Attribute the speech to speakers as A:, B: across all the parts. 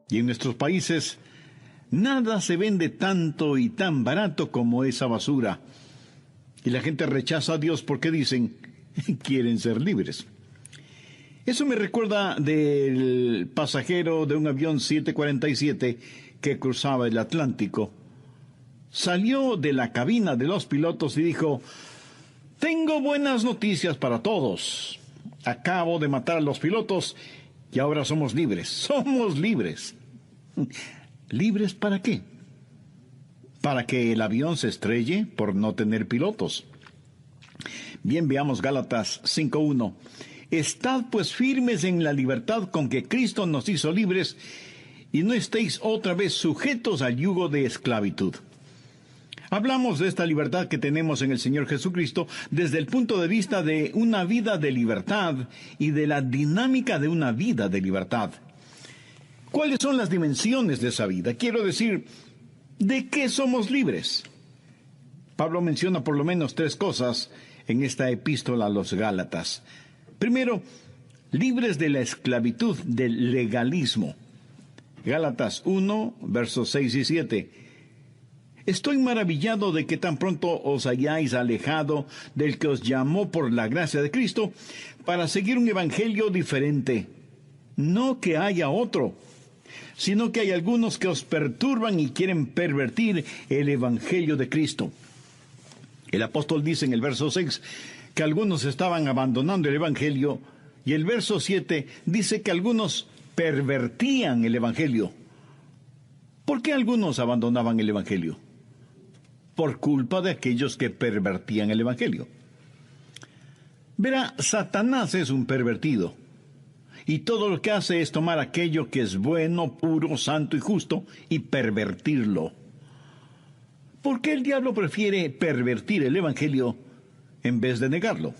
A: Y en nuestros países, nada se vende tanto y tan barato como esa basura. Y la gente rechaza a Dios porque dicen, quieren ser libres. Eso me recuerda del pasajero de un avión 747 que cruzaba el Atlántico. Salió de la cabina de los pilotos y dijo, tengo buenas noticias para todos. Acabo de matar a los pilotos y ahora somos libres. Somos libres. ¿Libres para qué? ¿Para que el avión se estrelle por no tener pilotos? Bien, veamos Gálatas 5:1. Estad pues firmes en la libertad con que Cristo nos hizo libres, y no estéis otra vez sujetos al yugo de esclavitud. Hablamos de esta libertad que tenemos en el Señor Jesucristo desde el punto de vista de una vida de libertad y de la dinámica de una vida de libertad. ¿Cuáles son las dimensiones de esa vida? Quiero decir, ¿de qué somos libres? Pablo menciona por lo menos 3 cosas en esta epístola a los Gálatas. Primero, libres de la esclavitud del legalismo. Gálatas 1, versos 6 y 7. Estoy maravillado de que tan pronto os hayáis alejado del que os llamó por la gracia de Cristo para seguir un evangelio diferente. No que haya otro, sino que hay algunos que os perturban y quieren pervertir el evangelio de Cristo. El apóstol dice en el verso 6 que algunos estaban abandonando el evangelio, y el verso 7 dice que algunos pervertían el evangelio. ¿Por qué algunos abandonaban el evangelio? Por culpa de aquellos que pervertían el evangelio. Verá, Satanás es un pervertido, y todo lo que hace es tomar aquello que es bueno, puro, santo y justo, y pervertirlo. ¿Por qué el diablo prefiere pervertir el evangelio en vez de negarlo?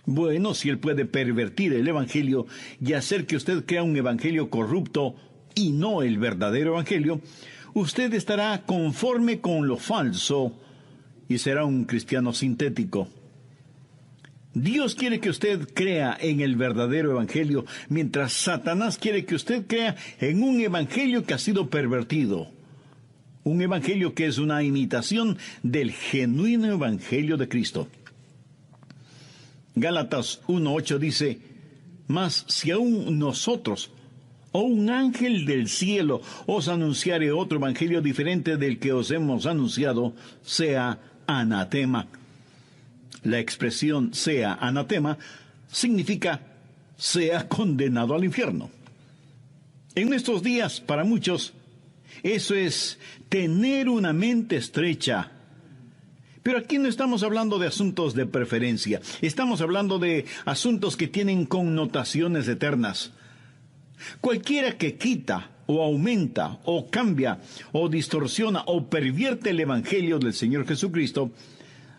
A: Bueno, si él puede pervertir el evangelio y hacer que usted crea un evangelio corrupto y no el verdadero evangelio, usted estará conforme con lo falso y será un cristiano sintético. Dios quiere que usted crea en el verdadero evangelio, mientras Satanás quiere que usted crea en un evangelio que ha sido pervertido. Un evangelio que es una imitación del genuino evangelio de Cristo. Gálatas 1:8 dice, mas si aún nosotros o un ángel del cielo os anunciare otro evangelio diferente del que os hemos anunciado, sea anatema. La expresión sea anatema significa sea condenado al infierno. En estos días, para muchos, eso es tener una mente estrecha. Pero aquí no estamos hablando de asuntos de preferencia. Estamos hablando de asuntos que tienen connotaciones eternas. Cualquiera que quita, o aumenta, o cambia, o distorsiona, o pervierte el evangelio del Señor Jesucristo,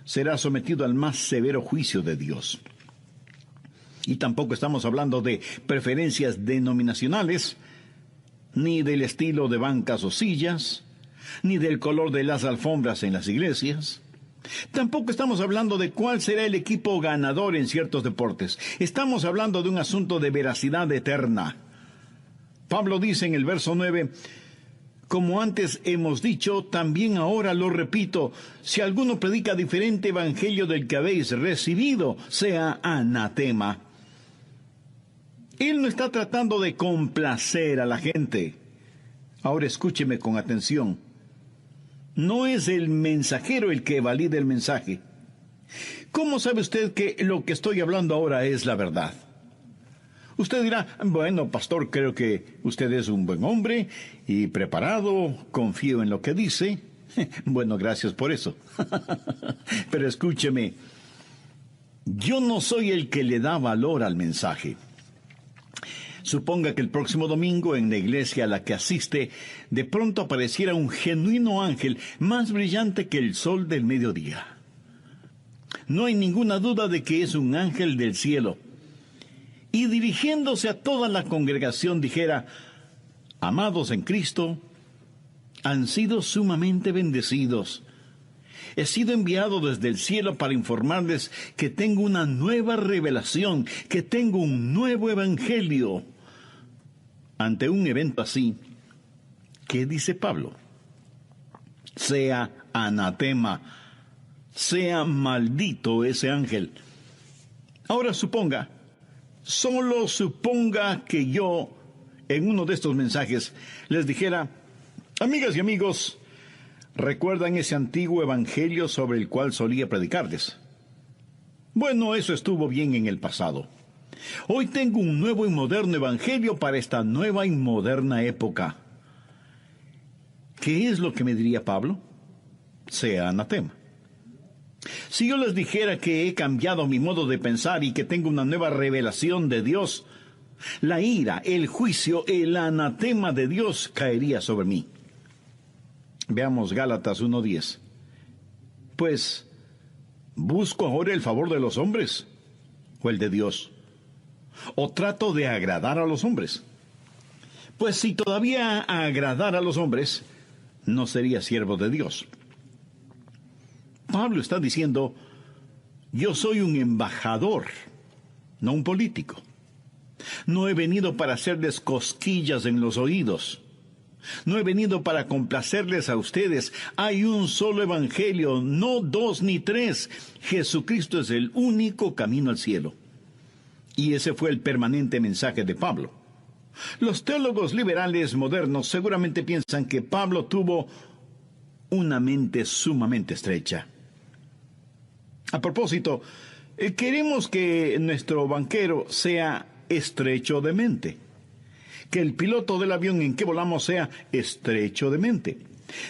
A: será sometido al más severo juicio de Dios. Y tampoco estamos hablando de preferencias denominacionales, ni del estilo de bancas o sillas, ni del color de las alfombras en las iglesias. Tampoco estamos hablando de cuál será el equipo ganador en ciertos deportes. Estamos hablando de un asunto de veracidad eterna. Pablo dice en el verso 9, como antes hemos dicho, también ahora lo repito, si alguno predica diferente evangelio del que habéis recibido, sea anatema. Él no está tratando de complacer a la gente. Ahora escúcheme con atención. No es el mensajero el que valida el mensaje. ¿Cómo sabe usted que lo que estoy hablando ahora es la verdad? Usted dirá, bueno, pastor, creo que usted es un buen hombre y preparado, confío en lo que dice. Bueno, gracias por eso. Pero escúcheme, yo no soy el que le da valor al mensaje. Suponga que el próximo domingo en la iglesia a la que asiste, de pronto apareciera un genuino ángel más brillante que el sol del mediodía. No hay ninguna duda de que es un ángel del cielo. Y dirigiéndose a toda la congregación dijera, amados en Cristo, han sido sumamente bendecidos. He sido enviado desde el cielo para informarles que tengo una nueva revelación, que tengo un nuevo evangelio. ante un evento así, ¿qué dice Pablo? Sea anatema, sea maldito ese ángel. Ahora solo suponga que yo, en uno de estos mensajes, les dijera: amigas y amigos, ¿recuerdan ese antiguo evangelio sobre el cual solía predicarles? Bueno, eso estuvo bien en el pasado. Hoy tengo un nuevo y moderno evangelio para esta nueva y moderna época. ¿Qué es lo que me diría Pablo? Sea anatema. Si yo les dijera que he cambiado mi modo de pensar y que tengo una nueva revelación de Dios, la ira, el juicio, el anatema de Dios caería sobre mí. Veamos Gálatas 1:10. Pues, ¿busco ahora el favor de los hombres o el de Dios? ¿O trato de agradar a los hombres? Pues si todavía agradara a los hombres, no sería siervo de Dios. Pablo está diciendo: yo soy un embajador, no un político. No he venido para hacerles cosquillas en los oídos. No he venido para complacerles a ustedes. Hay un solo evangelio, no dos ni tres. Jesucristo es el único camino al cielo. Y ese fue el permanente mensaje de Pablo. Los teólogos liberales modernos seguramente piensan que Pablo tuvo una mente sumamente estrecha. A propósito, queremos que nuestro banquero sea estrecho de mente, que el piloto del avión en que volamos sea estrecho de mente.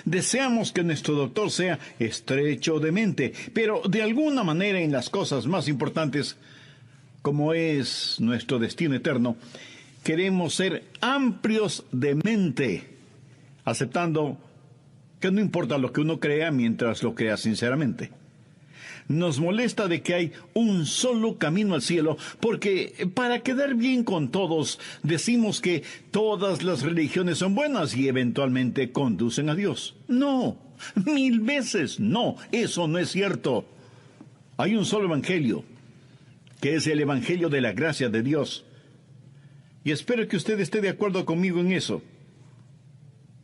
A: Deseamos que nuestro doctor sea estrecho de mente, pero de alguna manera en las cosas más importantes, como es nuestro destino eterno, queremos ser amplios de mente, aceptando que no importa lo que uno crea mientras lo crea sinceramente. Nos molesta de que hay un solo camino al cielo, porque para quedar bien con todos, decimos que todas las religiones son buenas y eventualmente conducen a Dios. No, 1000 veces no, eso no es cierto. Hay un solo evangelio, que es el evangelio de la gracia de Dios. Y espero que usted esté de acuerdo conmigo en eso.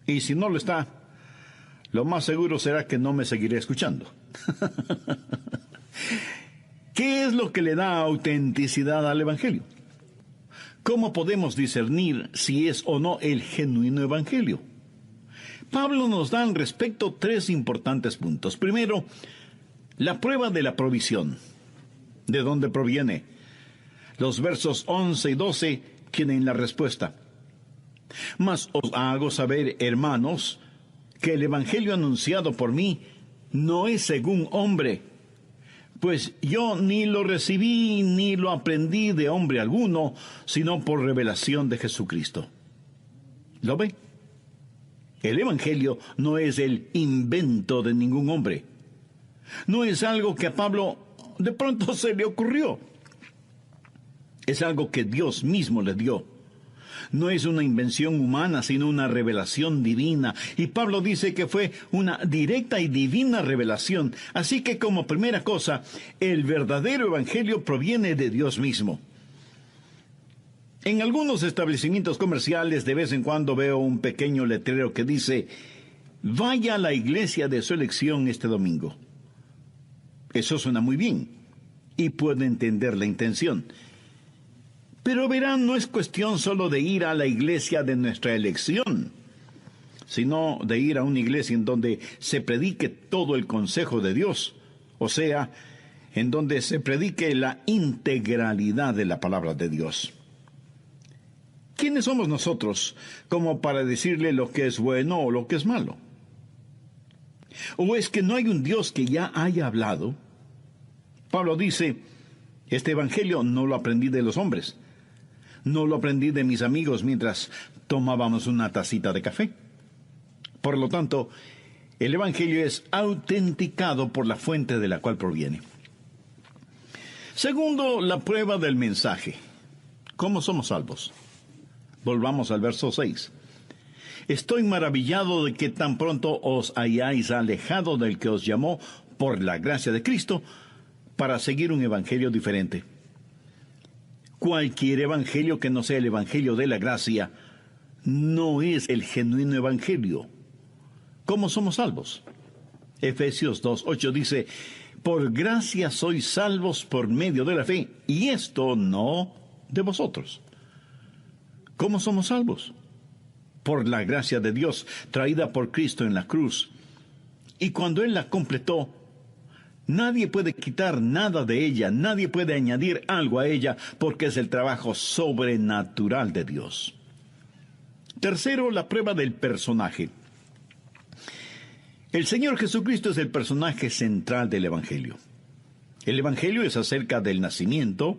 A: Y si no lo está, lo más seguro será que no me seguiré escuchando. ¿Qué es lo que le da autenticidad al evangelio? ¿Cómo podemos discernir si es o no el genuino evangelio? Pablo nos da al respecto 3 importantes puntos. Primero, la prueba de la provisión. ¿De dónde proviene? Los versos 11 y 12 tienen la respuesta. Mas os hago saber, hermanos, que el evangelio anunciado por mí no es según hombre, pues yo ni lo recibí ni lo aprendí de hombre alguno, sino por revelación de Jesucristo. ¿Lo ve? El evangelio no es el invento de ningún hombre. No es algo que a Pablo de pronto se le ocurrió. Es algo que Dios mismo le dio. No es una invención humana, sino una revelación divina. Y Pablo dice que fue una directa y divina revelación. Así que como primera cosa, el verdadero evangelio proviene de Dios mismo. En algunos establecimientos comerciales de vez en cuando veo un pequeño letrero que dice: vaya a la iglesia de su elección este domingo. Eso suena muy bien y puedo entender la intención. Pero verán, no es cuestión solo de ir a la iglesia de nuestra elección, sino de ir a una iglesia en donde se predique todo el consejo de Dios, o sea, en donde se predique la integralidad de la palabra de Dios. ¿Quiénes somos nosotros como para decirle lo que es bueno o lo que es malo? ¿O es que no hay un Dios que ya haya hablado? Pablo dice: este evangelio no lo aprendí de los hombres. No lo aprendí de mis amigos mientras tomábamos una tacita de café. Por lo tanto, el evangelio es autenticado por la fuente de la cual proviene. Segundo, la prueba del mensaje. ¿Cómo somos salvos? Volvamos al verso 6. Estoy maravillado de que tan pronto os hayáis alejado del que os llamó por la gracia de Cristo para seguir un evangelio diferente. Cualquier evangelio que no sea el evangelio de la gracia no es el genuino evangelio. ¿Cómo somos salvos? Efesios 2:8 dice: por gracia sois salvos por medio de la fe, y esto no de vosotros. ¿Cómo somos salvos? Por la gracia de Dios, traída por Cristo en la cruz. Y cuando Él la completó, nadie puede quitar nada de ella, nadie puede añadir algo a ella, porque es el trabajo sobrenatural de Dios. Tercero, la prueba del personaje. El Señor Jesucristo es el personaje central del Evangelio. El Evangelio es acerca del nacimiento,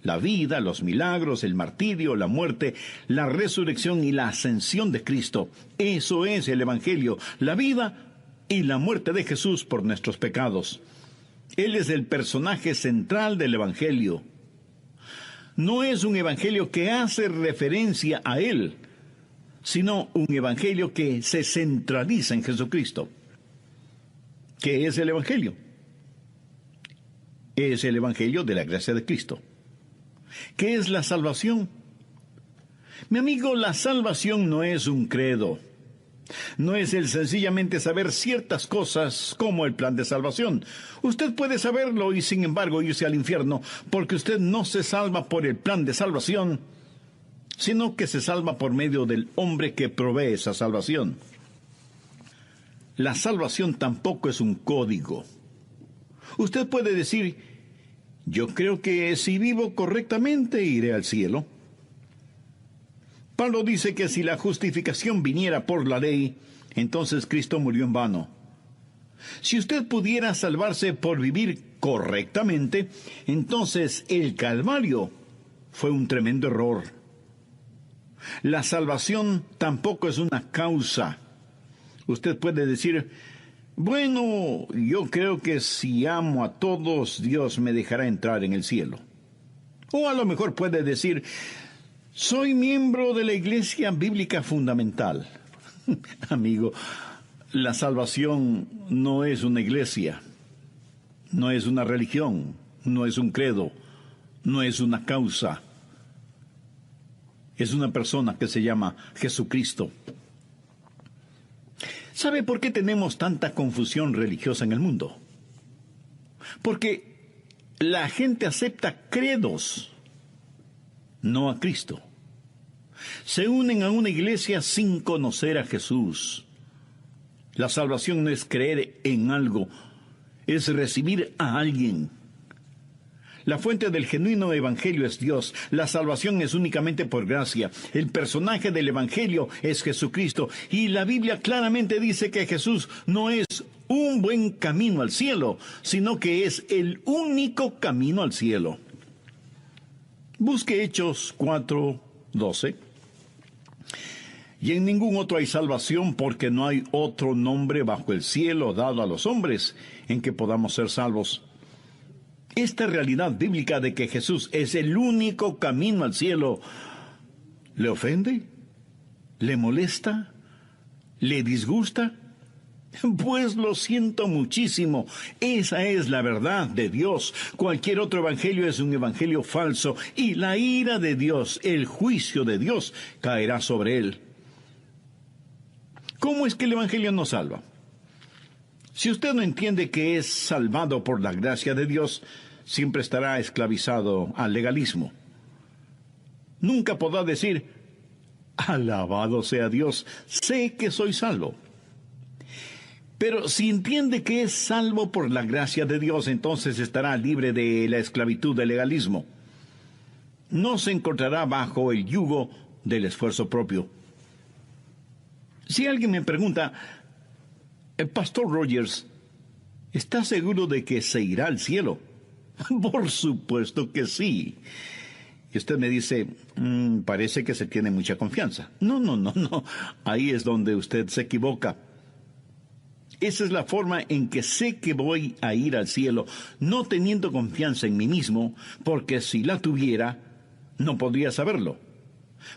A: la vida, los milagros, el martirio, la muerte, la resurrección y la ascensión de Cristo. Eso es el Evangelio, la vida y la muerte de Jesús por nuestros pecados. Él es el personaje central del Evangelio. No es un Evangelio que hace referencia a Él, sino un Evangelio que se centraliza en Jesucristo. ¿Qué es el Evangelio? Es el Evangelio de la gracia de Cristo. ¿Qué es la salvación? Mi amigo, la salvación no es un credo. No es el sencillamente saber ciertas cosas como el plan de salvación. Usted puede saberlo y sin embargo irse al infierno, porque usted no se salva por el plan de salvación, sino que se salva por medio del hombre que provee esa salvación. La salvación tampoco es un código. Usted puede decir: yo creo que si vivo correctamente iré al cielo. Pablo dice que si la justificación viniera por la ley, entonces Cristo murió en vano. Si usted pudiera salvarse por vivir correctamente, entonces el Calvario fue un tremendo error. La salvación tampoco es una causa. Usted puede decir: bueno, yo creo que si amo a todos, Dios me dejará entrar en el cielo. O a lo mejor puede decir: soy miembro de la Iglesia Bíblica Fundamental. Amigo, la salvación no es una iglesia, no es una religión, no es un credo, no es una causa. Es una persona que se llama Jesucristo. ¿Sabe por qué tenemos tanta confusión religiosa en el mundo? Porque la gente acepta credos, no a Cristo. Se unen a una iglesia sin conocer a Jesús. La salvación no es creer en algo, es recibir a alguien. La fuente del genuino evangelio es Dios. La salvación es únicamente por gracia. El personaje del evangelio es Jesucristo. Y la Biblia claramente dice que Jesús no es un buen camino al cielo, sino que es el único camino al cielo. Busque Hechos 4:12. Y en ningún otro hay salvación, porque no hay otro nombre bajo el cielo dado a los hombres en que podamos ser salvos. Esta realidad bíblica de que Jesús es el único camino al cielo, ¿le ofende? ¿Le molesta? ¿Le disgusta? Pues lo siento muchísimo. Esa es la verdad de Dios. Cualquier otro evangelio es un evangelio falso, y la ira de Dios, el juicio de Dios, caerá sobre él. ¿Cómo es que el evangelio nos salva? Si usted no entiende que es salvado por la gracia de Dios, siempre estará esclavizado al legalismo. Nunca podrá decir: alabado sea Dios, sé que soy salvo. Pero si entiende que es salvo por la gracia de Dios, entonces estará libre de la esclavitud del legalismo. No se encontrará bajo el yugo del esfuerzo propio. Si alguien me pregunta: el pastor Rogers, ¿está seguro de que se irá al cielo? Por supuesto que sí. Y usted me dice: parece que se tiene mucha confianza. No. Ahí es donde usted se equivoca. Esa es la forma en que sé que voy a ir al cielo, no teniendo confianza en mí mismo, porque si la tuviera, no podría saberlo.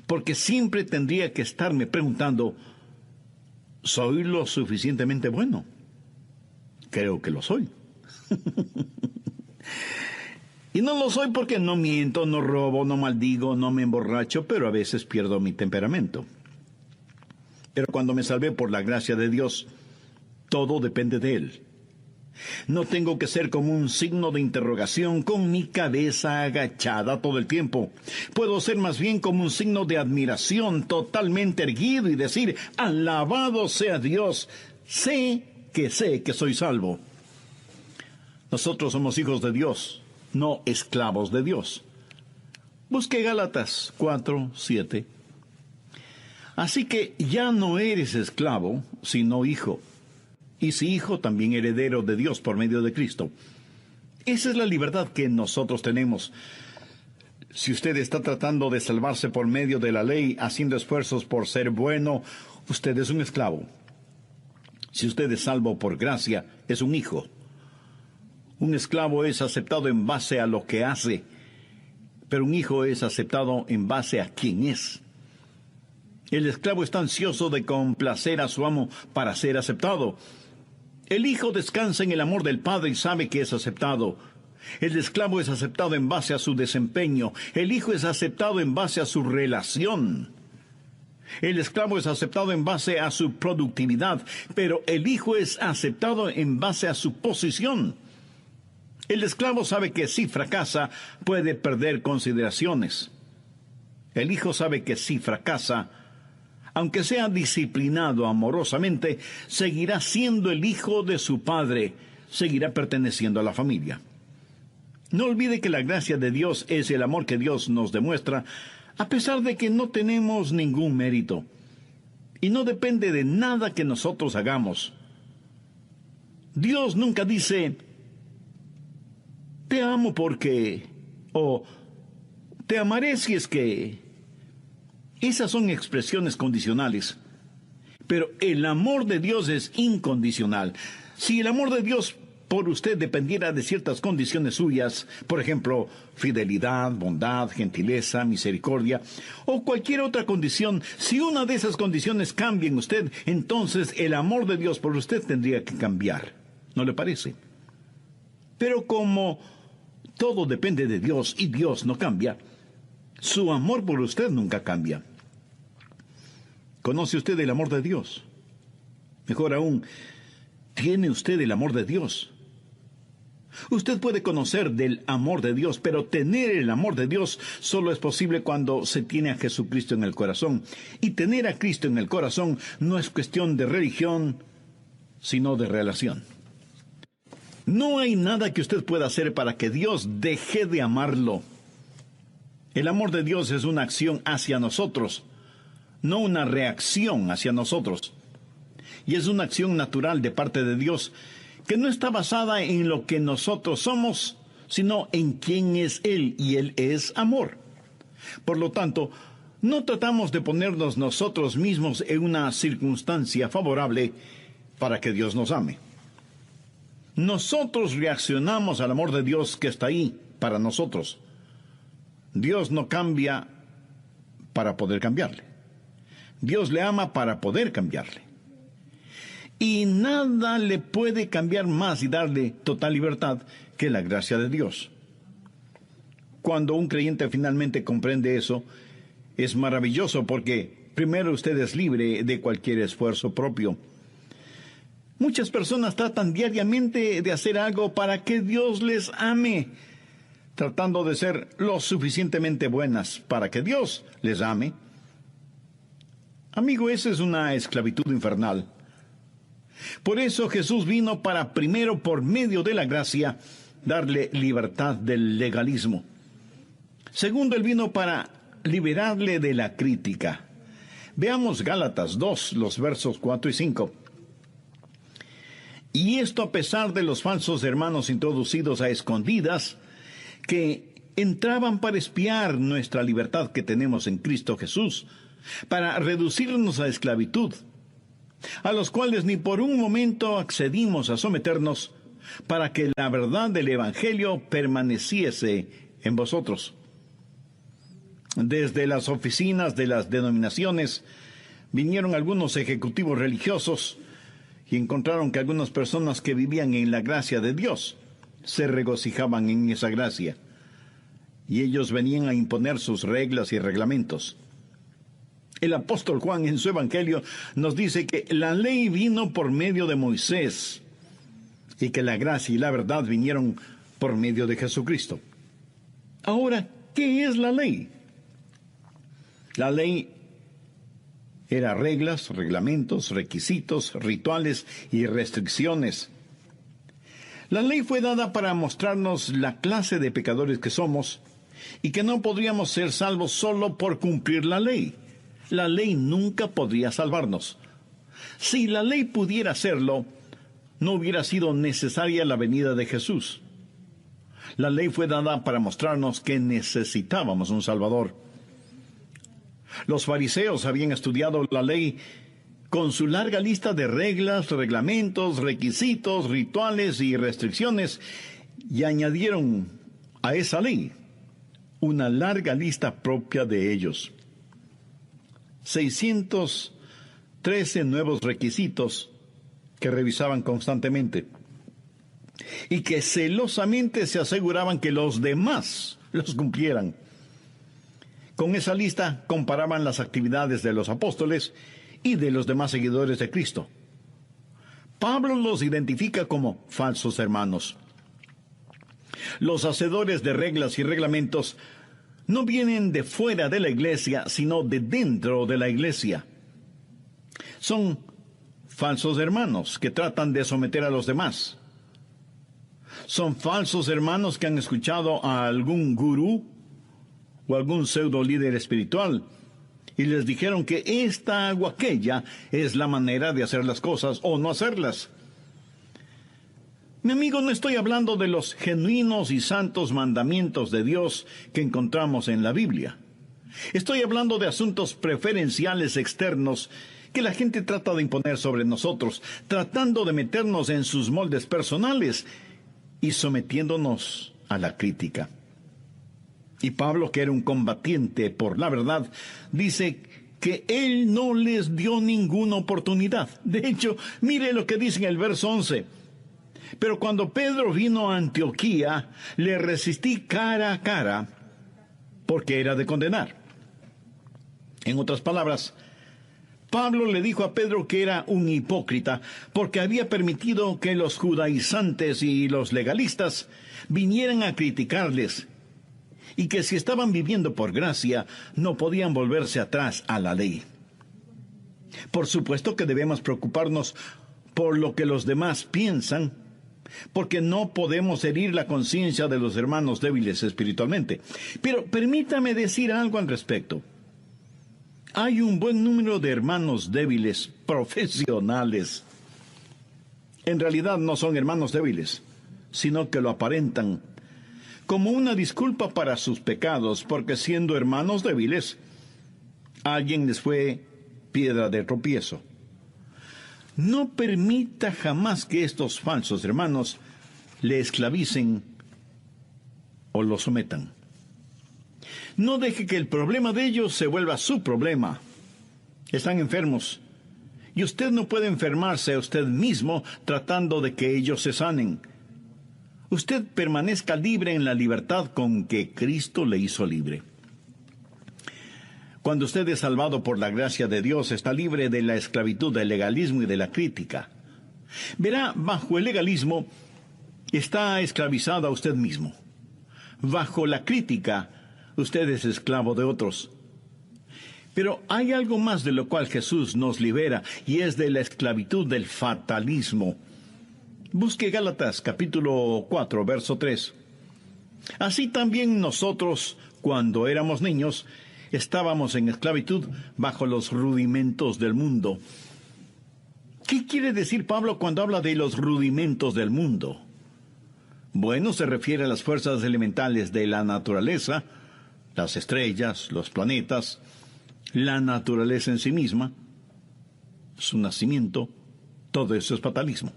A: Porque siempre tendría que estarme preguntando: ¿soy lo suficientemente bueno? Creo que lo soy. Y no lo soy porque no miento, no robo, no maldigo, no me emborracho, pero a veces pierdo mi temperamento. Pero cuando me salvé por la gracia de Dios, todo depende de Él. No tengo que ser como un signo de interrogación con mi cabeza agachada todo el tiempo. Puedo ser más bien como un signo de admiración totalmente erguido y decir, alabado sea Dios, sé que soy salvo. Nosotros somos hijos de Dios, no esclavos de Dios. Busque Gálatas 4:7. Así que ya no eres esclavo, sino hijo. Y si hijo, también heredero de Dios por medio de Cristo. Esa es la libertad que nosotros tenemos. Si usted está tratando de salvarse por medio de la ley, haciendo esfuerzos por ser bueno, usted es un esclavo. Si usted es salvo por gracia, es un hijo. Un esclavo es aceptado en base a lo que hace, pero un hijo es aceptado en base a quién es. El esclavo está ansioso de complacer a su amo para ser aceptado. El hijo descansa en el amor del padre y sabe que es aceptado. El esclavo es aceptado en base a su desempeño. El hijo es aceptado en base a su relación. El esclavo es aceptado en base a su productividad, pero el hijo es aceptado en base a su posición. El esclavo sabe que si fracasa, puede perder consideraciones. El hijo sabe que si fracasa, aunque sea disciplinado amorosamente, seguirá siendo el hijo de su padre, seguirá perteneciendo a la familia. No olvide que la gracia de Dios es el amor que Dios nos demuestra, a pesar de que no tenemos ningún mérito. Y no depende de nada que nosotros hagamos. Dios nunca dice, te amo porque, o te amaré si es que. Esas son expresiones condicionales. Pero el amor de Dios es incondicional. Si el amor de Dios por usted dependiera de ciertas condiciones suyas, por ejemplo, fidelidad, bondad, gentileza, misericordia, o cualquier otra condición, si una de esas condiciones cambia en usted, entonces el amor de Dios por usted tendría que cambiar. ¿No le parece? Pero como todo depende de Dios y Dios no cambia, su amor por usted nunca cambia. ¿Conoce usted el amor de Dios? Mejor aún, ¿tiene usted el amor de Dios? Usted puede conocer del amor de Dios, pero tener el amor de Dios solo es posible cuando se tiene a Jesucristo en el corazón. Y tener a Cristo en el corazón no es cuestión de religión, sino de relación. No hay nada que usted pueda hacer para que Dios deje de amarlo. El amor de Dios es una acción hacia nosotros, no una reacción hacia nosotros. Y es una acción natural de parte de Dios, que no está basada en lo que nosotros somos, sino en quién es Él, y Él es amor. Por lo tanto, no tratamos de ponernos nosotros mismos en una circunstancia favorable para que Dios nos ame. Nosotros reaccionamos al amor de Dios que está ahí para nosotros. Dios no cambia para poder cambiarle. Dios le ama para poder cambiarle. Y nada le puede cambiar más y darle total libertad que la gracia de Dios. Cuando un creyente finalmente comprende eso, es maravilloso porque primero usted es libre de cualquier esfuerzo propio. Muchas personas tratan diariamente de hacer algo para que Dios les ame, tratando de ser lo suficientemente buenas para que Dios les ame. Amigo, esa es una esclavitud infernal. Por eso Jesús vino para primero, por medio de la gracia, darle libertad del legalismo. Segundo, Él vino para liberarle de la crítica. Veamos Gálatas 2, los versos 4 y 5. Y esto a pesar de los falsos hermanos introducidos a escondidas, que entraban para espiar nuestra libertad que tenemos en Cristo Jesús, para reducirnos a esclavitud, a los cuales ni por un momento accedimos a someternos, para que la verdad del Evangelio permaneciese en vosotros. Desde las oficinas de las denominaciones vinieron algunos ejecutivos religiosos y encontraron que algunas personas que vivían en la gracia de Dios se regocijaban en esa gracia, y ellos venían a imponer sus reglas y reglamentos. El apóstol Juan en su evangelio nos dice que la ley vino por medio de Moisés y que la gracia y la verdad vinieron por medio de Jesucristo. Ahora, ¿qué es la ley? La ley era reglas, reglamentos, requisitos, rituales y restricciones. La ley fue dada para mostrarnos la clase de pecadores que somos y que no podríamos ser salvos solo por cumplir la ley. La ley nunca podría salvarnos. Si la ley pudiera hacerlo, no hubiera sido necesaria la venida de Jesús. La ley fue dada para mostrarnos que necesitábamos un Salvador. Los fariseos habían estudiado la ley con su larga lista de reglas, reglamentos, requisitos, rituales y restricciones, y añadieron a esa ley una larga lista propia de ellos. 613 nuevos requisitos que revisaban constantemente y que celosamente se aseguraban que los demás los cumplieran. Con esa lista comparaban las actividades de los apóstoles y de los demás seguidores de Cristo. Pablo los identifica como falsos hermanos. Los hacedores de reglas y reglamentos no vienen de fuera de la iglesia, sino de dentro de la iglesia. Son falsos hermanos que tratan de someter a los demás. Son falsos hermanos que han escuchado a algún gurú o algún pseudo líder espiritual y les dijeron que esta o aquella es la manera de hacer las cosas o no hacerlas. Mi amigo, no estoy hablando de los genuinos y santos mandamientos de Dios que encontramos en la Biblia. Estoy hablando de asuntos preferenciales externos que la gente trata de imponer sobre nosotros, tratando de meternos en sus moldes personales y sometiéndonos a la crítica. Y Pablo, que era un combatiente por la verdad, dice que él no les dio ninguna oportunidad. De hecho, mire lo que dice en el verso 11. Pero cuando Pedro vino a Antioquía, le resistí cara a cara, porque era de condenar. En otras palabras, Pablo le dijo a Pedro que era un hipócrita, porque había permitido que los judaizantes y los legalistas vinieran a criticarles, y que si estaban viviendo por gracia, no podían volverse atrás a la ley. Por supuesto que debemos preocuparnos por lo que los demás piensan, porque no podemos herir la conciencia de los hermanos débiles espiritualmente. Pero permítame decir algo al respecto. Hay un buen número de hermanos débiles profesionales. En realidad no son hermanos débiles, sino que lo aparentan como una disculpa para sus pecados, porque siendo hermanos débiles, alguien les fue piedra de tropiezo. No permita jamás que estos falsos hermanos le esclavicen o lo sometan. No deje que el problema de ellos se vuelva su problema. Están enfermos, y usted no puede enfermarse a usted mismo tratando de que ellos se sanen. Usted permanezca libre en la libertad con que Cristo le hizo libre. Cuando usted es salvado por la gracia de Dios, está libre de la esclavitud del legalismo y de la crítica. Verá, bajo el legalismo está esclavizado a usted mismo. Bajo la crítica, usted es esclavo de otros. Pero hay algo más de lo cual Jesús nos libera, y es de la esclavitud del fatalismo. Busque Gálatas capítulo 4, verso 3. Así también nosotros, cuando éramos niños, estábamos en esclavitud bajo los rudimentos del mundo. ¿Qué quiere decir Pablo cuando habla de los rudimentos del mundo? Bueno, se refiere a las fuerzas elementales de la naturaleza, las estrellas, los planetas, la naturaleza en sí misma, su nacimiento. Todo eso es fatalismo.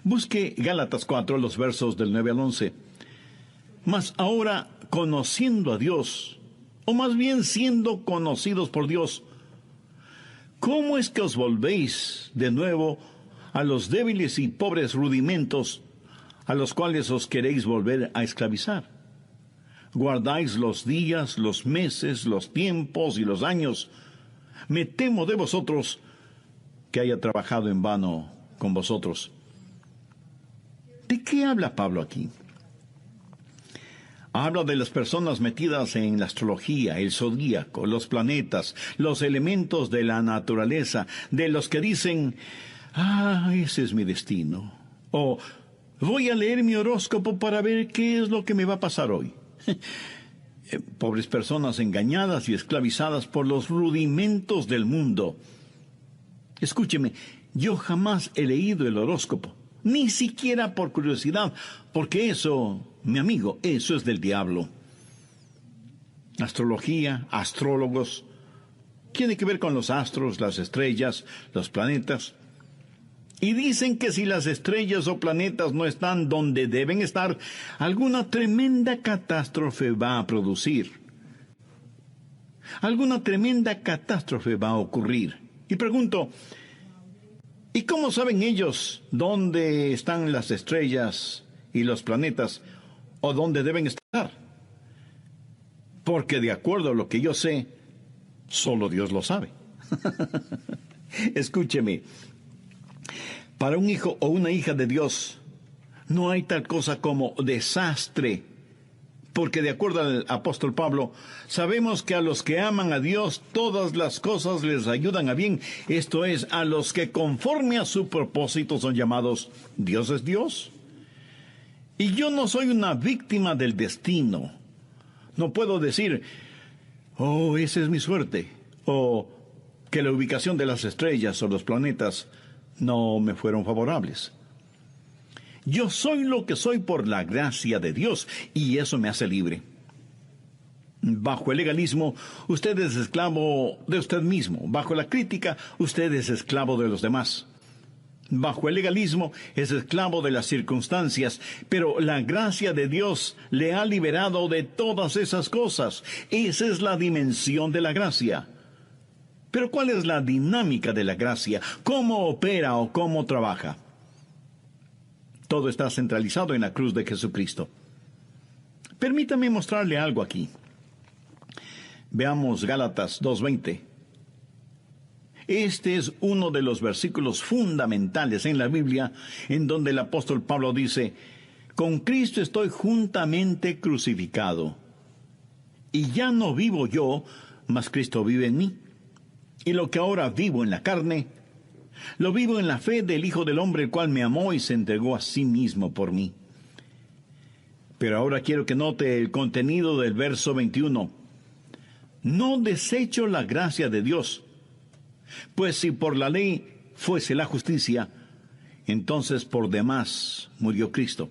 A: Busque Gálatas 4, los versos del 9 al 11. Mas ahora, conociendo a Dios, o más bien siendo conocidos por Dios, ¿cómo es que os volvéis de nuevo a los débiles y pobres rudimentos a los cuales os queréis volver a esclavizar? Guardáis los días, los meses, los tiempos y los años. Me temo de vosotros que haya trabajado en vano con vosotros. ¿De qué habla Pablo aquí? Habla de las personas metidas en la astrología, el zodíaco, los planetas, los elementos de la naturaleza, de los que dicen, ese es mi destino. O, voy a leer mi horóscopo para ver qué es lo que me va a pasar hoy. Pobres personas engañadas y esclavizadas por los rudimentos del mundo. Escúcheme, yo jamás he leído el horóscopo, ni siquiera por curiosidad, porque eso, mi amigo, eso es del diablo. Astrología, astrólogos, tiene que ver con los astros, las estrellas, los planetas. Y dicen que si las estrellas o planetas no están donde deben estar, alguna tremenda catástrofe va a producir. Alguna tremenda catástrofe va a ocurrir. Y pregunto, ¿y cómo saben ellos dónde están las estrellas y los planetas o dónde deben estar? Porque de acuerdo a lo que yo sé, solo Dios lo sabe. Escúcheme. Para un hijo o una hija de Dios, no hay tal cosa como desastre, porque de acuerdo al apóstol Pablo, sabemos que a los que aman a Dios, todas las cosas les ayudan a bien, esto es, a los que conforme a su propósito son llamados. Dios es Dios. Y yo no soy una víctima del destino. No puedo decir, esa es mi suerte, o que la ubicación de las estrellas o los planetas no me fueron favorables. Yo soy lo que soy por la gracia de Dios, y eso me hace libre. Bajo el legalismo, usted es esclavo de usted mismo. Bajo la crítica, usted es esclavo de los demás. Bajo el legalismo, es esclavo de las circunstancias, pero la gracia de Dios le ha liberado de todas esas cosas. Esa es la dimensión de la gracia. Pero ¿cuál es la dinámica de la gracia? ¿Cómo opera o cómo trabaja? Todo está centralizado en la cruz de Jesucristo. Permítame mostrarle algo aquí. Veamos Gálatas 2:20. Este es uno de los versículos fundamentales en la Biblia en donde el apóstol Pablo dice, con Cristo estoy juntamente crucificado. Y ya no vivo yo, mas Cristo vive en mí. Y lo que ahora vivo en la carne, lo vivo en la fe del Hijo del Hombre, el cual me amó y se entregó a sí mismo por mí. Pero ahora quiero que note el contenido del verso 21. No desecho la gracia de Dios, pues si por la ley fuese la justicia, entonces por demás murió Cristo.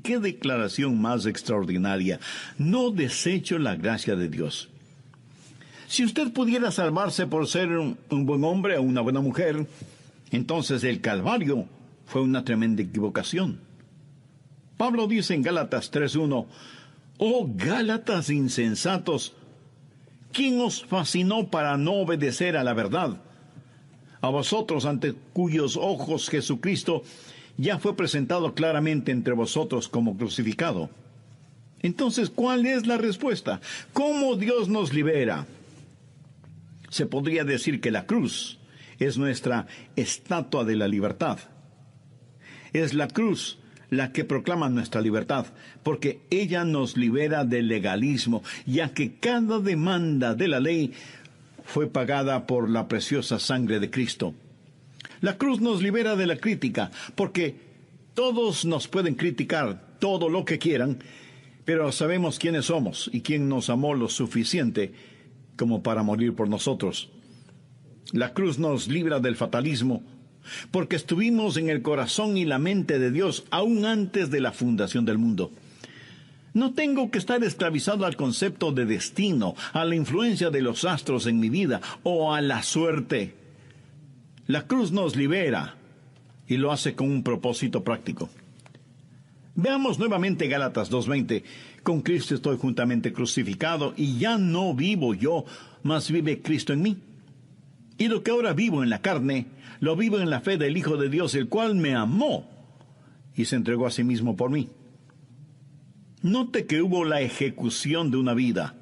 A: ¡Qué declaración más extraordinaria! No desecho la gracia de Dios. Si usted pudiera salvarse por ser un buen hombre o una buena mujer, entonces el Calvario fue una tremenda equivocación. Pablo dice en Gálatas 3:1, «Oh Gálatas insensatos, ¿quién os fascinó para no obedecer a la verdad? A vosotros ante cuyos ojos Jesucristo ya fue presentado claramente entre vosotros como crucificado». Entonces, ¿cuál es la respuesta? ¿Cómo Dios nos libera? Se podría decir que la cruz es nuestra estatua de la libertad. Es la cruz la que proclama nuestra libertad, porque ella nos libera del legalismo, ya que cada demanda de la ley fue pagada por la preciosa sangre de Cristo. La cruz nos libera de la crítica, porque todos nos pueden criticar todo lo que quieran, pero sabemos quiénes somos y quién nos amó lo suficiente como para morir por nosotros. La cruz nos libra del fatalismo, porque estuvimos en el corazón y la mente de Dios aún antes de la fundación del mundo. No tengo que estar esclavizado al concepto de destino, a la influencia de los astros en mi vida o a la suerte. La cruz nos libera y lo hace con un propósito práctico. Veamos nuevamente Gálatas 2:20. Con Cristo estoy juntamente crucificado, y ya no vivo yo, mas vive Cristo en mí. Y lo que ahora vivo en la carne, lo vivo en la fe del Hijo de Dios, el cual me amó y se entregó a sí mismo por mí. Note que hubo la ejecución de una vida.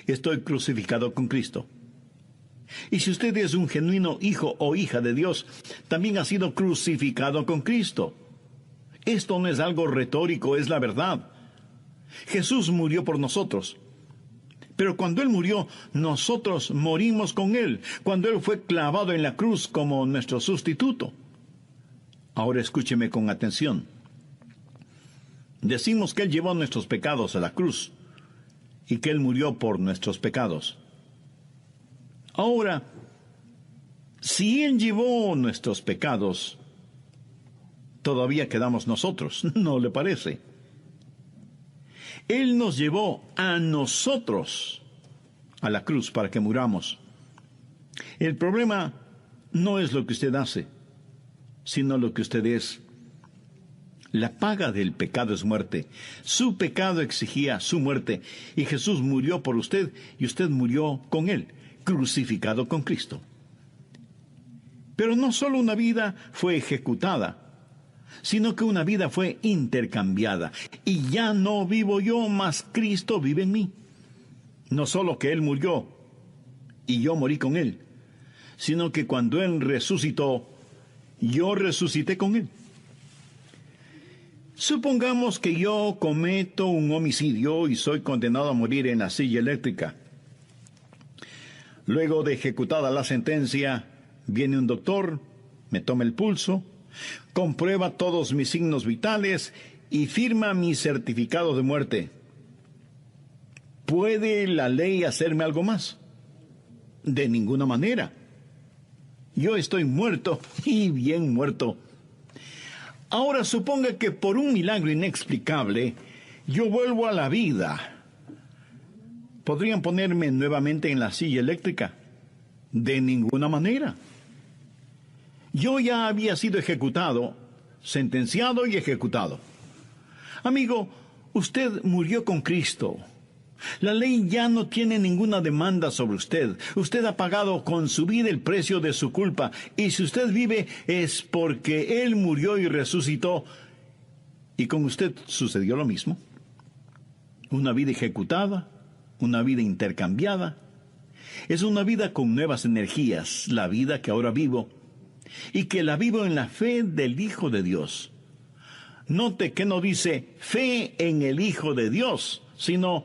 A: Estoy crucificado con Cristo. Y si usted es un genuino hijo o hija de Dios, también ha sido crucificado con Cristo. Esto no es algo retórico, es la verdad. Jesús murió por nosotros. Pero cuando Él murió, nosotros morimos con Él, cuando Él fue clavado en la cruz como nuestro sustituto. Ahora escúcheme con atención. Decimos que Él llevó nuestros pecados a la cruz y que Él murió por nuestros pecados. Ahora, si Él llevó nuestros pecados, todavía quedamos nosotros, ¿no le parece? Él nos llevó a nosotros a la cruz para que muramos. El problema no es lo que usted hace, sino lo que usted es. La paga del pecado es muerte. Su pecado exigía su muerte, y Jesús murió por usted, y usted murió con Él, crucificado con Cristo. Pero no solo una vida fue ejecutada, sino que una vida fue intercambiada. Y ya no vivo yo, mas Cristo vive en mí. No solo que Él murió y yo morí con Él, sino que cuando Él resucitó, yo resucité con Él. Supongamos que yo cometo un homicidio y soy condenado a morir en la silla eléctrica. Luego de ejecutada la sentencia, viene un doctor, me toma el pulso, comprueba todos mis signos vitales y firma mi certificado de muerte. ¿Puede la ley hacerme algo más? De ninguna manera. Yo estoy muerto, y bien muerto. Ahora suponga que por un milagro inexplicable yo vuelvo a la vida. ¿Podrían ponerme nuevamente en la silla eléctrica? De ninguna manera. Yo ya había sido ejecutado, sentenciado y ejecutado. Amigo, usted murió con Cristo. La ley ya no tiene ninguna demanda sobre usted. Usted ha pagado con su vida el precio de su culpa. Y si usted vive es porque Él murió y resucitó. Y con usted sucedió lo mismo. Una vida ejecutada, una vida intercambiada. Es una vida con nuevas energías, la vida que ahora vivo. Y que la vivo en la fe del Hijo de Dios. Note que no dice fe en el Hijo de Dios, sino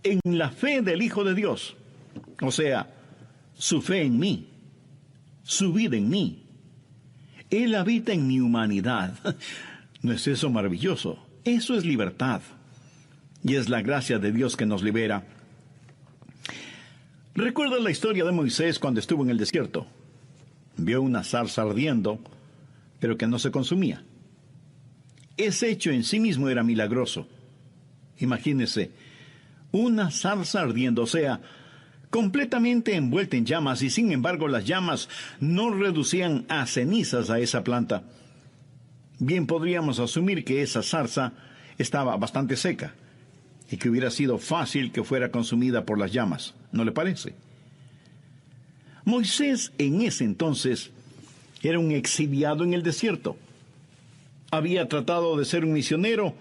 A: en la fe del Hijo de Dios. O sea, su fe en mí, su vida en mí. Él habita en mi humanidad. ¿No es eso maravilloso? Eso es libertad. Y es la gracia de Dios que nos libera. ¿Recuerda la historia de Moisés cuando estuvo en el desierto? Vio una zarza ardiendo, pero que no se consumía. Ese hecho en sí mismo era milagroso. Imagínese, una zarza ardiendo, o sea, completamente envuelta en llamas, y sin embargo las llamas no reducían a cenizas a esa planta. Bien podríamos asumir que esa zarza estaba bastante seca, y que hubiera sido fácil que fuera consumida por las llamas, ¿no le parece? Moisés en ese entonces era un exiliado en el desierto. Había tratado de ser un misionero,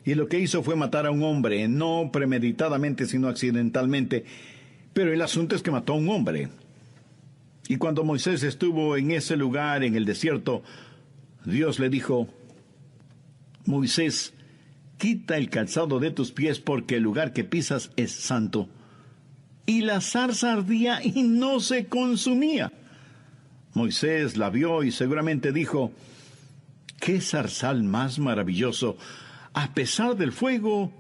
A: y lo que hizo fue matar a un hombre, no premeditadamente, sino accidentalmente. Pero el asunto es que mató a un hombre. Y cuando Moisés estuvo en ese lugar, en el desierto, Dios le dijo: Moisés, quita el calzado de tus pies, porque el lugar que pisas es santo. Y la zarza ardía y no se consumía. Moisés la vio y seguramente dijo: ¡qué zarzal más maravilloso! A pesar del fuego,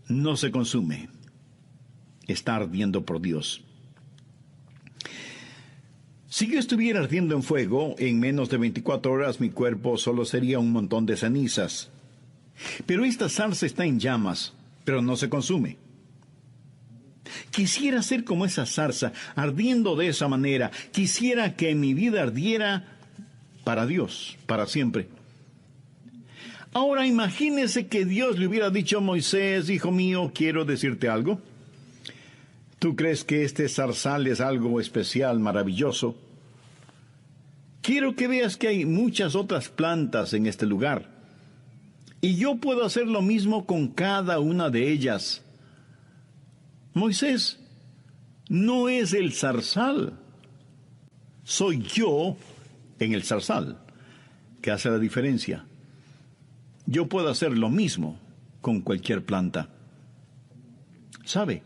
A: no se consume. Está ardiendo por Dios. Si yo estuviera ardiendo en fuego, en menos de 24 horas mi cuerpo solo sería un montón de cenizas. Pero esta zarza está en llamas, pero no se consume. Quisiera ser como esa zarza, ardiendo de esa manera. Quisiera que mi vida ardiera para Dios, para siempre. Ahora imagínese que Dios le hubiera dicho a Moisés: hijo mío, quiero decirte algo. ¿Tú crees que este zarzal es algo especial, maravilloso? Quiero que veas que hay muchas otras plantas en este lugar. Y yo puedo hacer lo mismo con cada una de ellas. Moisés no es el zarzal, Soy yo en el zarzal que hace la diferencia. Yo puedo hacer lo mismo con cualquier planta. ¿Sabe?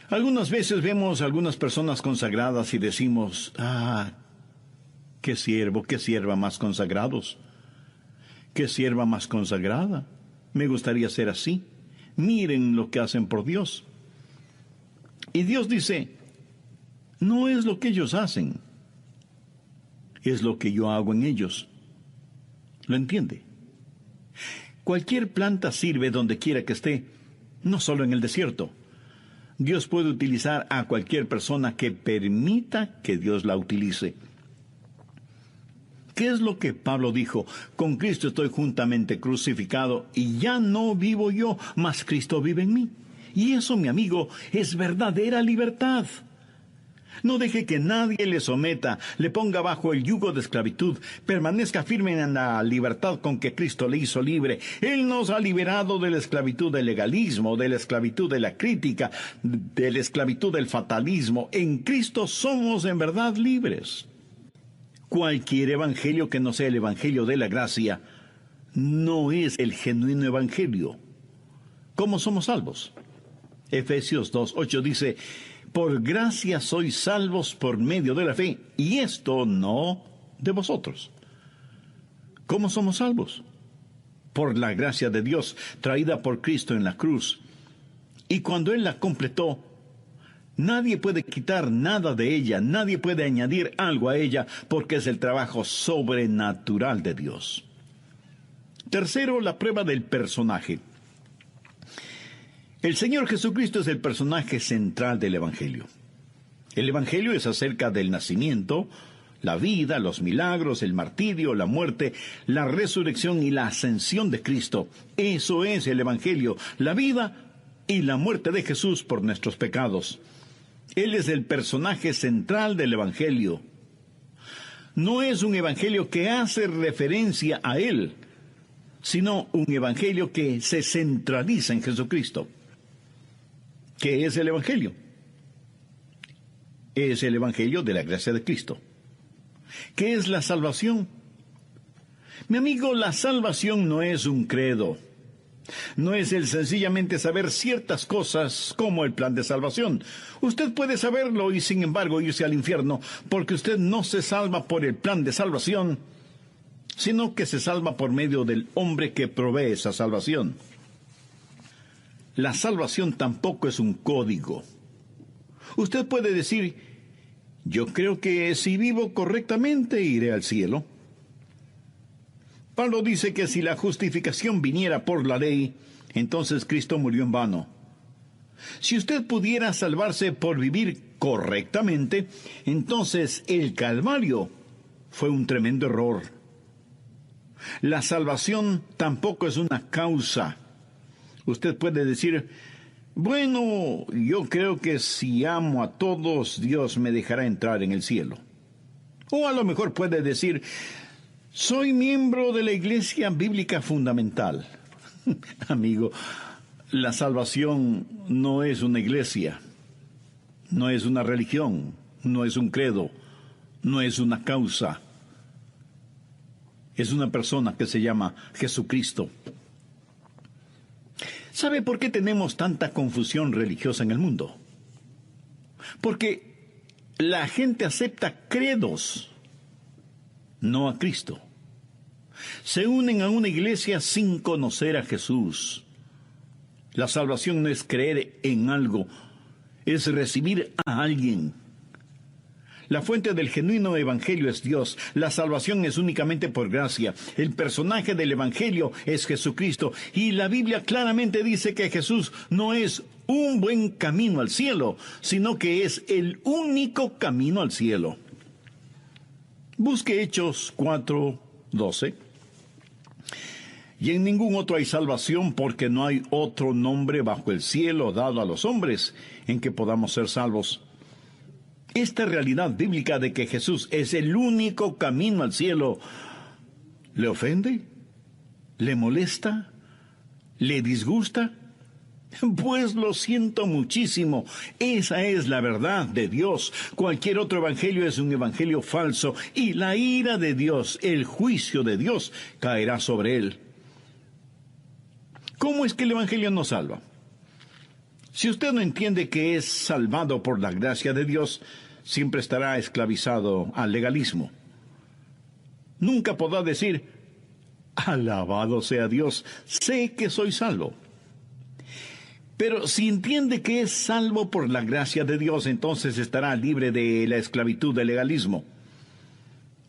A: Algunas veces vemos a algunas personas consagradas y decimos, qué siervo, qué sierva más consagrados, qué sierva más consagrada. Me gustaría ser así. Miren lo que hacen por Dios. Y Dios dice, no es lo que ellos hacen, es lo que yo hago en ellos. ¿Lo entiende? Cualquier planta sirve donde quiera que esté, no solo en el desierto. Dios puede utilizar a cualquier persona que permita que Dios la utilice. ¿Qué es lo que Pablo dijo? Con Cristo estoy juntamente crucificado y ya no vivo yo, mas Cristo vive en mí. Y eso, mi amigo, es verdadera libertad. No deje que nadie le someta, le ponga bajo el yugo de esclavitud. Permanezca firme en la libertad con que Cristo le hizo libre. Él nos ha liberado de la esclavitud del legalismo, de la esclavitud de la crítica, de la esclavitud del fatalismo. En Cristo somos en verdad libres. Cualquier evangelio que no sea el evangelio de la gracia no es el genuino evangelio. ¿Cómo somos salvos? Efesios 2:8 dice, por gracia sois salvos por medio de la fe, y esto no de vosotros. ¿Cómo somos salvos? Por la gracia de Dios, traída por Cristo en la cruz. Y cuando Él la completó, nadie puede quitar nada de ella, nadie puede añadir algo a ella, porque es el trabajo sobrenatural de Dios. Tercero, la prueba del personaje. El Señor Jesucristo es el personaje central del Evangelio. El Evangelio es acerca del nacimiento, la vida, los milagros, el martirio, la muerte, la resurrección y la ascensión de Cristo. Eso es el Evangelio, la vida y la muerte de Jesús por nuestros pecados. Él es el personaje central del Evangelio. No es un Evangelio que hace referencia a Él, sino un Evangelio que se centraliza en Jesucristo. ¿Qué es el Evangelio? Es el Evangelio de la gracia de Cristo. ¿Qué es la salvación? Mi amigo, la salvación no es un credo. No es el sencillamente saber ciertas cosas como el plan de salvación. Usted puede saberlo y sin embargo irse al infierno, porque usted no se salva por el plan de salvación, sino que se salva por medio del hombre que provee esa salvación. La salvación tampoco es un código. Usted puede decir, yo creo que si vivo correctamente iré al cielo. Pablo dice que si la justificación viniera por la ley, entonces Cristo murió en vano. Si usted pudiera salvarse por vivir correctamente, entonces el Calvario fue un tremendo error. La salvación tampoco es una causa. Usted puede decir, bueno, yo creo que si amo a todos, Dios me dejará entrar en el cielo. O a lo mejor puede decir, soy miembro de la Iglesia Bíblica Fundamental. Amigo, la salvación no es una iglesia, no es una religión, no es un credo, no es una causa. Es una persona que se llama Jesucristo. ¿Sabe por qué tenemos tanta confusión religiosa en el mundo? Porque la gente acepta credos, no a Cristo. Se unen a una iglesia sin conocer a Jesús. La salvación no es creer en algo, es recibir a alguien. La fuente del genuino evangelio es Dios. La salvación es únicamente por gracia. El personaje del evangelio es Jesucristo. Y la Biblia claramente dice que Jesús no es un buen camino al cielo, sino que es el único camino al cielo. Busque Hechos 4:12. Y en ningún otro hay salvación, porque no hay otro nombre bajo el cielo dado a los hombres en que podamos ser salvos. Esta realidad bíblica de que Jesús es el único camino al cielo, ¿le ofende? ¿Le molesta? ¿Le disgusta? Pues lo siento muchísimo. Esa es la verdad de Dios. Cualquier otro evangelio es un evangelio falso y la ira de Dios, el juicio de Dios, caerá sobre él. ¿Cómo es que el evangelio nos salva? Si usted no entiende que es salvado por la gracia de Dios, siempre estará esclavizado al legalismo. Nunca podrá decir, alabado sea Dios, sé que soy salvo. Pero si entiende que es salvo por la gracia de Dios, entonces estará libre de la esclavitud del legalismo.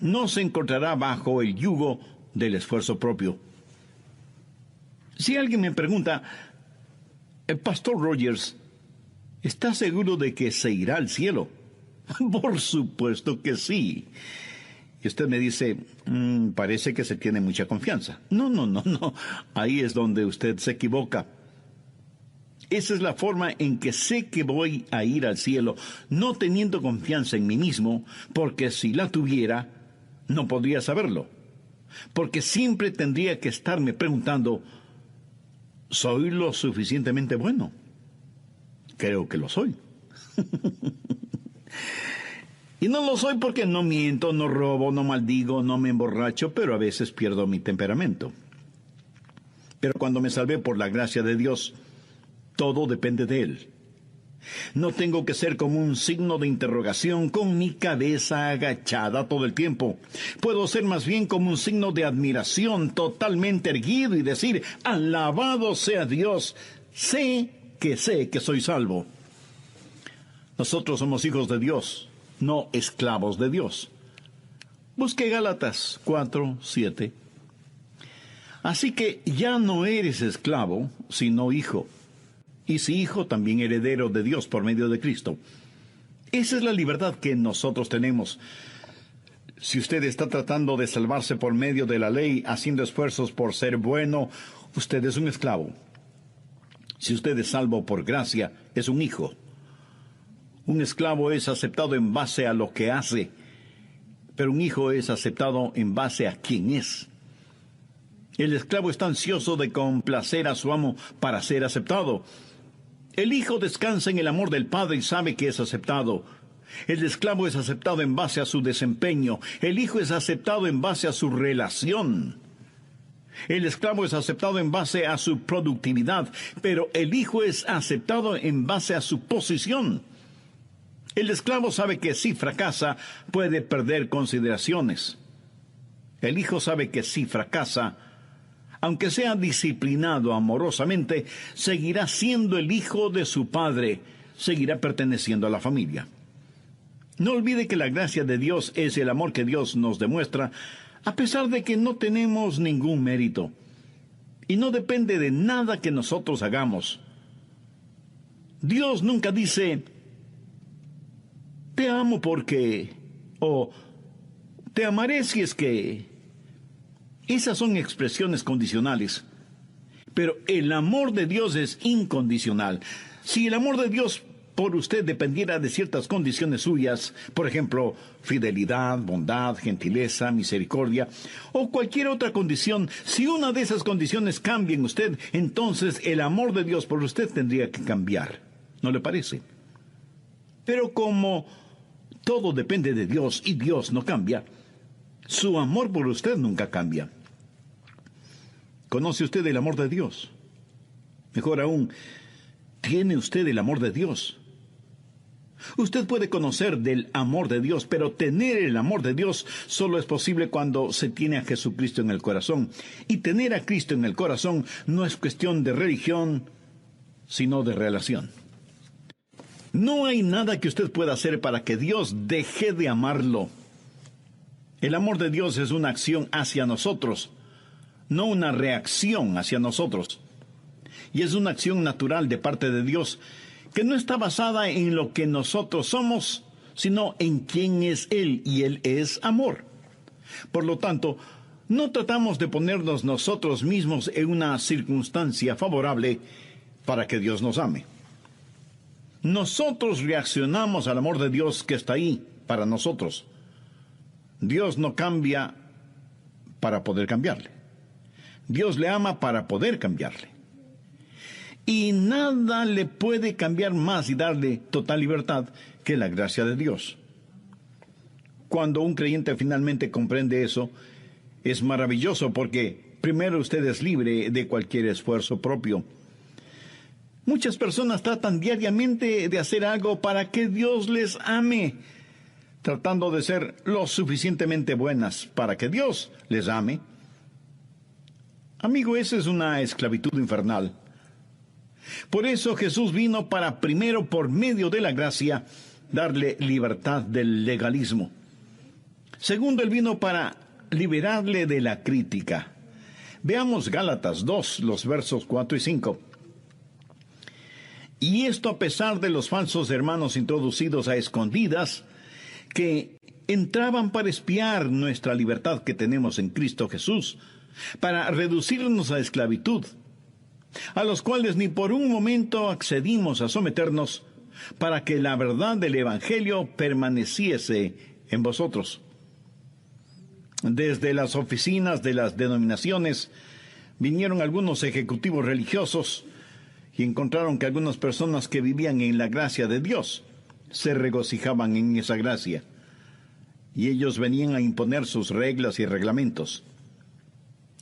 A: No se encontrará bajo el yugo del esfuerzo propio. Si alguien me pregunta, el pastor Rogers, ¿está seguro de que se irá al cielo? Por supuesto que sí. Y usted me dice, parece que se tiene mucha confianza. No. Ahí es donde usted se equivoca. Esa es la forma en que sé que voy a ir al cielo, no teniendo confianza en mí mismo, porque si la tuviera, no podría saberlo. Porque siempre tendría que estarme preguntando, ¿soy lo suficientemente bueno? Creo que lo soy. Y no lo soy porque no miento, no robo, no maldigo, no me emborracho, pero a veces pierdo mi temperamento. Pero cuando me salvé por la gracia de Dios, todo depende de Él. No tengo que ser como un signo de interrogación con mi cabeza agachada todo el tiempo. Puedo ser más bien como un signo de admiración totalmente erguido y decir, alabado sea Dios, sé que soy salvo. Nosotros somos hijos de Dios, no esclavos de Dios. Busque Gálatas 4:7. Así que ya no eres esclavo, sino hijo. Y si hijo, también heredero de Dios por medio de Cristo. Esa es la libertad que nosotros tenemos. Si usted está tratando de salvarse por medio de la ley, haciendo esfuerzos por ser bueno, usted es un esclavo. Si usted es salvo por gracia, es un hijo. Un esclavo es aceptado en base a lo que hace, pero un hijo es aceptado en base a quién es. El esclavo está ansioso de complacer a su amo para ser aceptado. El hijo descansa en el amor del padre y sabe que es aceptado. El esclavo es aceptado en base a su desempeño. El hijo es aceptado en base a su relación. El esclavo es aceptado en base a su productividad, pero el hijo es aceptado en base a su posición. El esclavo sabe que si fracasa, puede perder consideraciones. El hijo sabe que si fracasa, aunque sea disciplinado amorosamente, seguirá siendo el hijo de su padre, seguirá perteneciendo a la familia. No olvide que la gracia de Dios es el amor que Dios nos demuestra, a pesar de que no tenemos ningún mérito, y no depende de nada que nosotros hagamos. Dios nunca dice, te amo porque, o te amaré si es que. Esas son expresiones condicionales. Pero el amor de Dios es incondicional. Si el amor de Dios por usted dependiera de ciertas condiciones suyas, por ejemplo, fidelidad, bondad, gentileza, misericordia, o cualquier otra condición, si una de esas condiciones cambia en usted, entonces el amor de Dios por usted tendría que cambiar. ¿No le parece? Pero como todo depende de Dios y Dios no cambia, su amor por usted nunca cambia. ¿Conoce usted el amor de Dios? Mejor aún, ¿tiene usted el amor de Dios? Usted puede conocer del amor de Dios, pero tener el amor de Dios solo es posible cuando se tiene a Jesucristo en el corazón. Y tener a Cristo en el corazón no es cuestión de religión, sino de relación. No hay nada que usted pueda hacer para que Dios deje de amarlo. El amor de Dios es una acción hacia nosotros, no una reacción hacia nosotros. Y es una acción natural de parte de Dios, que no está basada en lo que nosotros somos, sino en quién es Él, y Él es amor. Por lo tanto, no tratamos de ponernos nosotros mismos en una circunstancia favorable para que Dios nos ame. Nosotros reaccionamos al amor de Dios que está ahí para nosotros. Dios no cambia para poder cambiarle. Dios le ama para poder cambiarle. Y nada le puede cambiar más y darle total libertad que la gracia de Dios. Cuando un creyente finalmente comprende eso, es maravilloso porque primero usted es libre de cualquier esfuerzo propio. Muchas personas tratan diariamente de hacer algo para que Dios les ame, tratando de ser lo suficientemente buenas para que Dios les ame. Amigo, esa es una esclavitud infernal. Por eso Jesús vino para primero, por medio de la gracia, darle libertad del legalismo. Segundo, Él vino para liberarle de la crítica. Veamos Gálatas 2, los versos 4 y 5. Y esto a pesar de los falsos hermanos introducidos a escondidas, que entraban para espiar nuestra libertad que tenemos en Cristo Jesús, para reducirnos a esclavitud, a los cuales ni por un momento accedimos a someternos, para que la verdad del Evangelio permaneciese en vosotros. Desde las oficinas de las denominaciones vinieron algunos ejecutivos religiosos y encontraron que algunas personas que vivían en la gracia de Dios se regocijaban en esa gracia, y ellos venían a imponer sus reglas y reglamentos.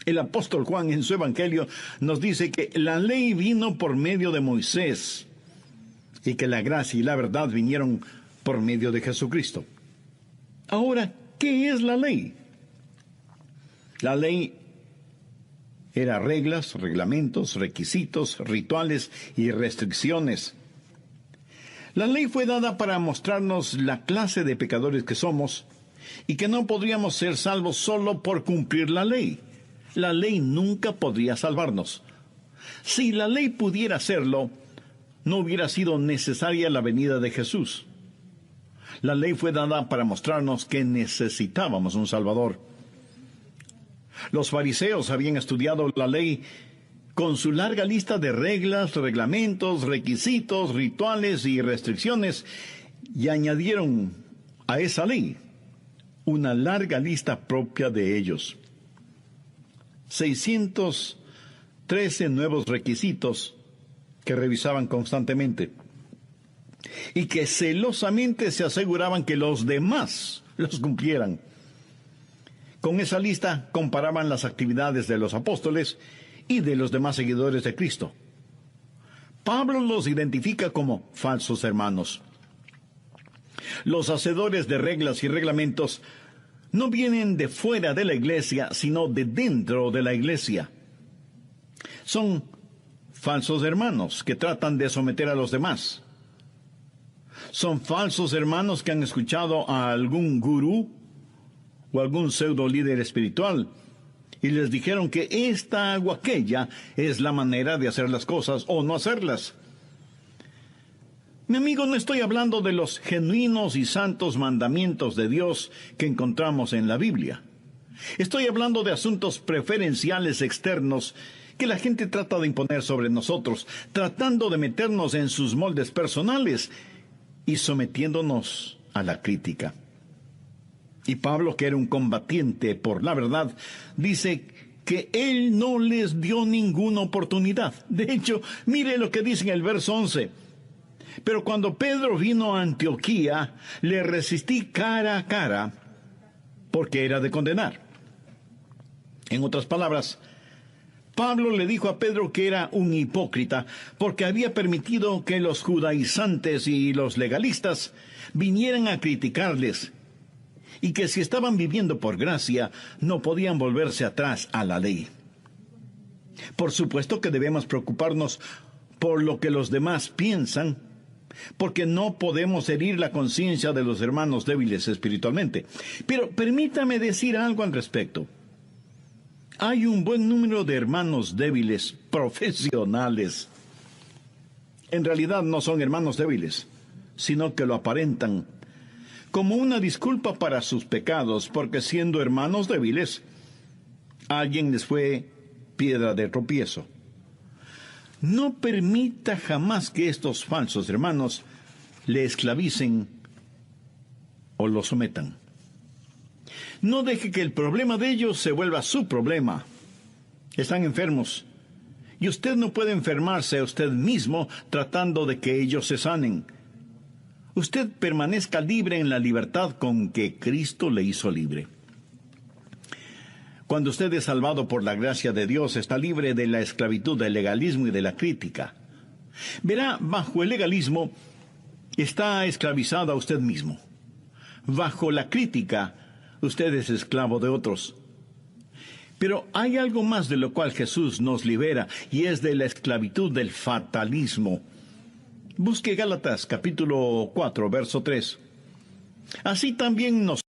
A: El apóstol Juan en su Evangelio nos dice que la ley vino por medio de Moisés y que la gracia y la verdad vinieron por medio de Jesucristo. Ahora, ¿qué es la ley? La ley era reglas, reglamentos, requisitos, rituales y restricciones. La ley fue dada para mostrarnos la clase de pecadores que somos y que no podríamos ser salvos solo por cumplir la ley. La ley nunca podría salvarnos. Si la ley pudiera hacerlo, no hubiera sido necesaria la venida de Jesús. La ley fue dada para mostrarnos que necesitábamos un Salvador. Los fariseos habían estudiado la ley con su larga lista de reglas, reglamentos, requisitos, rituales y restricciones, y añadieron a esa ley una larga lista propia de ellos. 613 nuevos requisitos que revisaban constantemente y que celosamente se aseguraban que los demás los cumplieran. Con esa lista comparaban las actividades de los apóstoles y de los demás seguidores de Cristo. Pablo los identifica como falsos hermanos. Los hacedores de reglas y reglamentos no vienen de fuera de la iglesia, sino de dentro de la iglesia. Son falsos hermanos que tratan de someter a los demás. Son falsos hermanos que han escuchado a algún gurú o algún pseudo líder espiritual y les dijeron que esta o aquella es la manera de hacer las cosas o no hacerlas. Mi amigo, no estoy hablando de los genuinos y santos mandamientos de Dios que encontramos en la Biblia. Estoy hablando de asuntos preferenciales externos que la gente trata de imponer sobre nosotros, tratando de meternos en sus moldes personales y sometiéndonos a la crítica. Y Pablo, que era un combatiente por la verdad, dice que él no les dio ninguna oportunidad. De hecho, mire lo que dice en el verso 11. Pero cuando Pedro vino a Antioquía, le resistí cara a cara, porque era de condenar. En otras palabras, Pablo le dijo a Pedro que era un hipócrita, porque había permitido que los judaizantes y los legalistas vinieran a criticarles, y que si estaban viviendo por gracia, no podían volverse atrás a la ley. Por supuesto que debemos preocuparnos por lo que los demás piensan, porque no podemos herir la conciencia de los hermanos débiles espiritualmente. Pero permítame decir algo al respecto. Hay un buen número de hermanos débiles profesionales. En realidad no son hermanos débiles, sino que lo aparentan como una disculpa para sus pecados, porque siendo hermanos débiles, alguien les fue piedra de tropiezo. No permita jamás que estos falsos hermanos le esclavicen o lo sometan. No deje que el problema de ellos se vuelva su problema. Están enfermos Y usted no puede enfermarse a usted mismo tratando de que ellos se sanen. Usted permanezca libre en la libertad con que Cristo le hizo libre. Cuando usted es salvado por la gracia de Dios, está libre de la esclavitud, del legalismo y de la crítica. Verá, bajo el legalismo está esclavizado a usted mismo. Bajo la crítica, usted es esclavo de otros. Pero hay algo más de lo cual Jesús nos libera, y es de la esclavitud del fatalismo. Busque Gálatas capítulo 4, verso 3. Así también nos